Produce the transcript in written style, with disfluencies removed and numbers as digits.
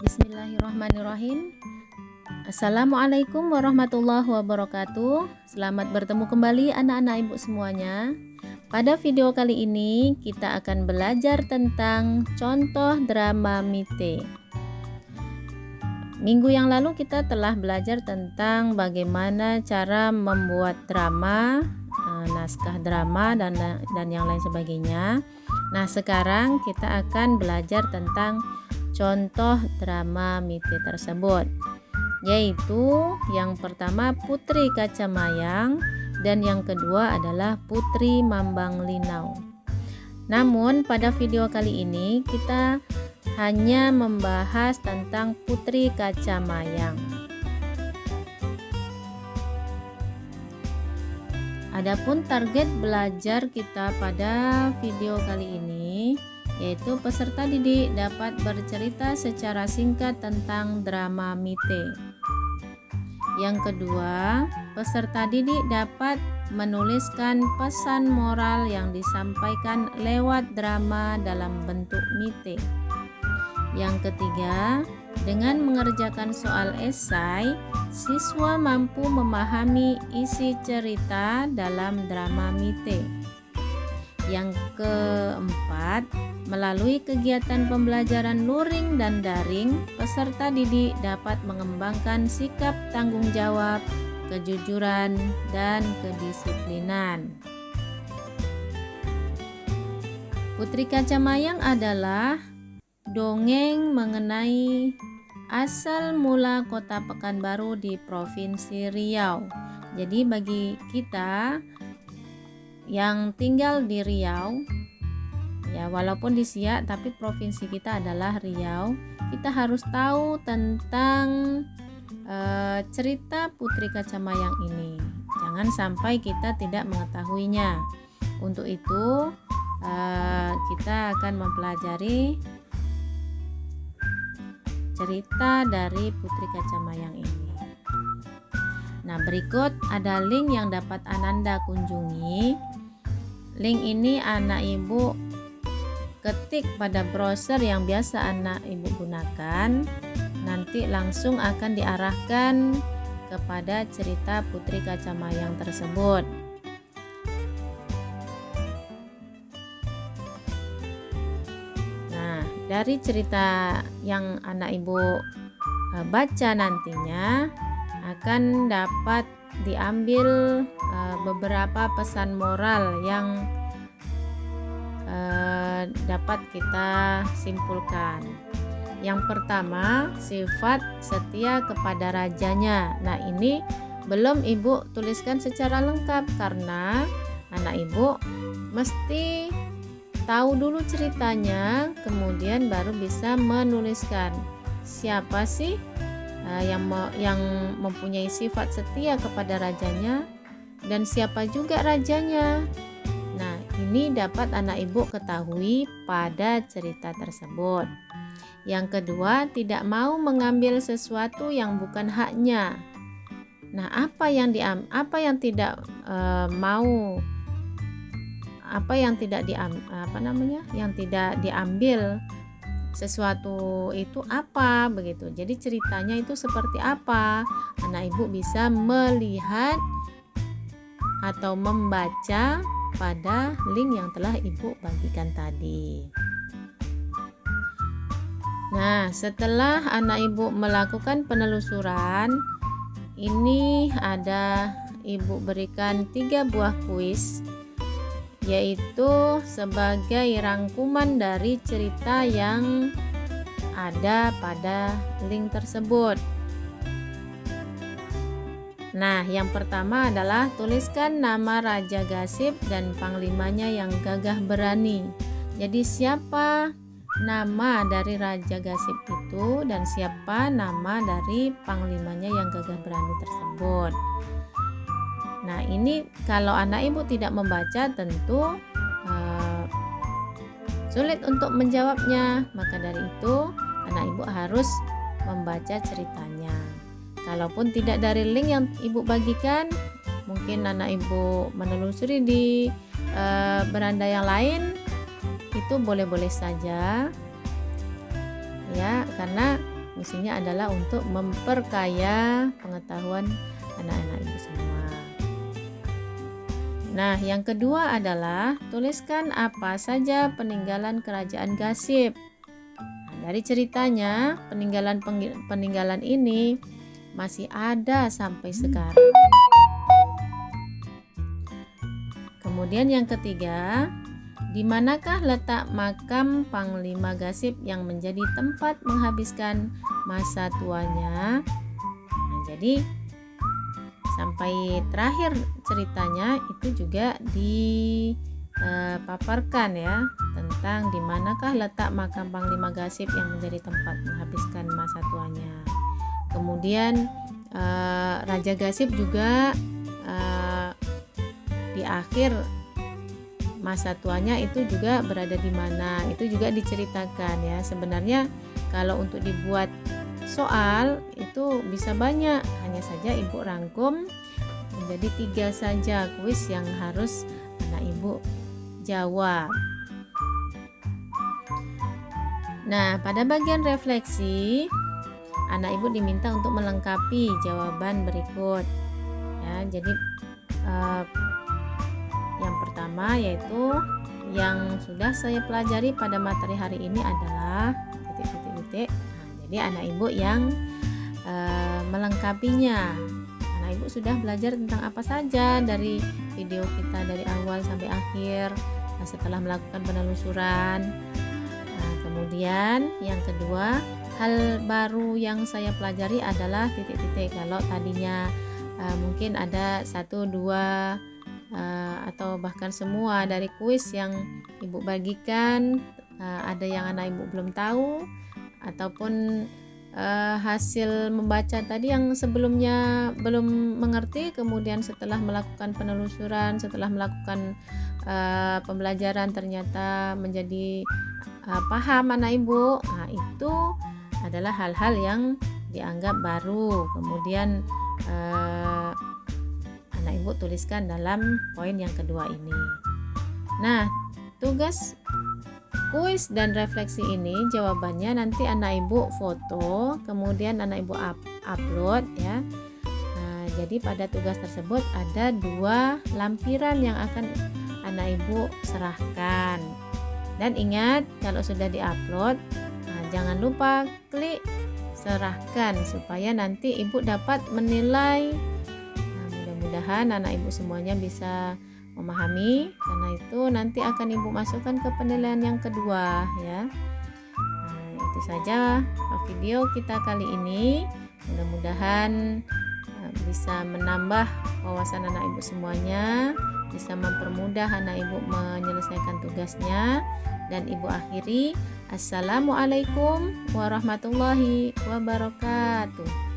Bismillahirrahmanirrahim. Assalamualaikum warahmatullahi wabarakatuh. Selamat bertemu kembali anak-anak ibu semuanya. Pada video kali ini kita akan belajar tentang contoh drama Mite. Minggu yang lalu kita telah belajar tentang bagaimana cara membuat drama, naskah drama dan yang lain sebagainya. Nah, sekarang kita akan belajar tentang contoh drama Mite tersebut, yaitu yang pertama Putri Kacamayang dan yang kedua adalah Putri Mambang Linau. Namun pada video kali ini kita hanya membahas tentang Putri Kacamayang. Adapun target belajar kita pada video kali ini yaitu peserta didik dapat bercerita secara singkat tentang drama Mite. Yang kedua, peserta didik dapat menuliskan pesan moral yang disampaikan lewat drama dalam bentuk Mite. Yang ketiga, dengan mengerjakan soal esai, siswa mampu memahami isi cerita dalam drama Mite. Yang keempat, melalui kegiatan pembelajaran luring dan daring, peserta didik dapat mengembangkan sikap tanggung jawab, kejujuran, dan kedisiplinan. Putri Kacamayang adalah dongeng mengenai asal mula kota Pekanbaru di Provinsi Riau. Jadi bagi kita yang tinggal di Riau, ya walaupun di Siak tapi provinsi kita adalah Riau, kita harus tahu tentang cerita Putri Kacamayang ini. Jangan sampai kita tidak mengetahuinya. Untuk itu kita akan mempelajari cerita dari Putri Kacamayang ini. Nah, berikut ada link yang dapat Ananda kunjungi. Link ini anak ibu ketik pada browser yang biasa anak ibu gunakan. Nanti langsung akan diarahkan kepada cerita Putri Kacamayang tersebut. Nah, dari cerita yang anak ibu baca nantinya akan dapat diambil beberapa pesan moral yang dapat kita simpulkan. Yang pertama, sifat setia kepada rajanya. Nah, ini belum ibu tuliskan secara lengkap karena anak ibu mesti tahu dulu ceritanya, kemudian baru bisa menuliskan siapa sih yang mempunyai sifat setia kepada rajanya dan siapa juga rajanya. Nah, ini dapat anak ibu ketahui pada cerita tersebut. Yang kedua, tidak mau mengambil sesuatu yang bukan haknya. Nah, apa yang tidak diambil sesuatu itu apa begitu. Jadi ceritanya itu seperti apa? Anak ibu bisa melihat atau membaca pada link yang telah ibu bagikan tadi. Nah, setelah anak ibu melakukan penelusuran, ini ada ibu berikan 3 buah kuis, yaitu sebagai rangkuman dari cerita yang ada pada link tersebut. Nah, yang pertama adalah tuliskan nama Raja Gasip dan panglimanya yang gagah berani. Jadi siapa nama dari Raja Gasip itu dan siapa nama dari panglimanya yang gagah berani tersebut. Nah, ini kalau anak ibu tidak membaca tentu sulit untuk menjawabnya. Maka dari itu anak ibu harus membaca ceritanya. Kalaupun tidak dari link yang ibu bagikan, mungkin anak ibu menelusuri di beranda yang lain, itu boleh-boleh saja ya, karena fungsinya adalah untuk memperkaya pengetahuan anak-anak ibu semua. Nah, yang kedua adalah tuliskan apa saja peninggalan kerajaan Gasib. Nah, dari ceritanya, peninggalan ini masih ada sampai sekarang. Kemudian yang ketiga, di manakah letak makam Panglima Gasib yang menjadi tempat menghabiskan masa tuanya? Nah, jadi sampai terakhir ceritanya itu juga dipaparkan ya tentang di manakah letak makam Panglima Gasib yang menjadi tempat menghabiskan masa tuanya. Kemudian Raja Gasib juga di akhir masa tuanya itu juga berada di mana, itu juga diceritakan ya. Sebenarnya kalau untuk dibuat soal itu bisa banyak, hanya saja ibu rangkum menjadi 3 saja kuis yang harus anak ibu jawab. Nah, pada bagian refleksi anak ibu diminta untuk melengkapi jawaban berikut ya. Jadi yang pertama yaitu yang sudah saya pelajari pada materi hari ini adalah titik-titik-titik. Jadi anak ibu yang melengkapinya. Anak ibu sudah belajar tentang apa saja dari video kita dari awal sampai akhir setelah melakukan penelusuran. Nah, kemudian yang kedua, hal baru yang saya pelajari adalah titik-titik. Kalau tadinya mungkin ada 1, 2 atau bahkan semua dari kuis yang ibu bagikan, ada yang anak ibu belum tahu, ataupun hasil membaca tadi yang sebelumnya belum mengerti, kemudian setelah melakukan penelusuran, setelah melakukan pembelajaran ternyata menjadi paham anak ibu. Nah, itu adalah hal-hal yang dianggap baru. Kemudian anak ibu tuliskan dalam poin yang kedua ini. Nah, tugas kuis dan refleksi ini jawabannya nanti anak ibu foto, kemudian anak ibu upload ya. Nah, jadi pada tugas tersebut ada 2 lampiran yang akan anak ibu serahkan. Dan ingat, kalau sudah diupload, jangan lupa klik serahkan supaya nanti ibu dapat menilai. Mudah-mudahan anak ibu semuanya bisa memahami, karena itu nanti akan ibu masukkan ke penilaian yang kedua ya. Nah, itu saja video kita kali ini. Mudah-mudahan bisa menambah wawasan anak ibu semuanya, bisa mempermudah anak ibu menyelesaikan tugasnya. Dan ibu akhiri, assalamualaikum warahmatullahi wabarakatuh.